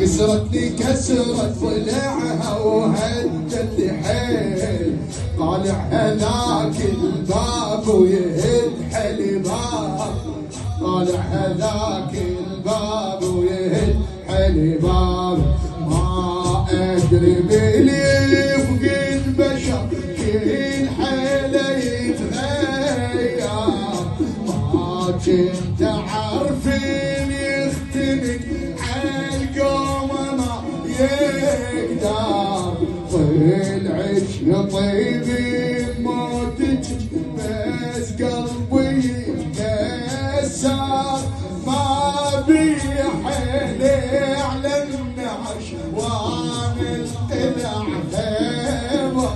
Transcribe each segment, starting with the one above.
كسرتني كسرت ضلعها وهدت حيل، طالع هذاك الباب ويهد حلباب، طالع هذاك الباب ويهد حلباب. ما ادري باللي يفقد بشر كل حيله يتغير، ما كنت عارفين يختنق عالقوم ما يقدر. طلعت يا طيبين موتك بس قلبي يتكسر، ما بي حيلي على النعش وانا القلع خيبر،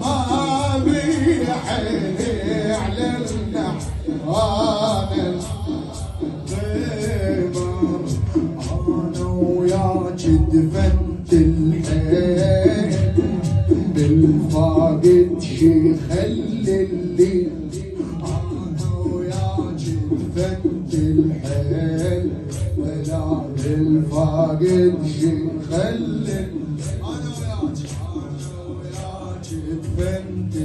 ما بي حيلي على النعش وانا الخيبر. انا وياك دفنت الحيل، بالفاقد شي خلي الليل. انا وياك دفنت الحيل، ولا بالفاقد شي خلي. انا وياك دفنت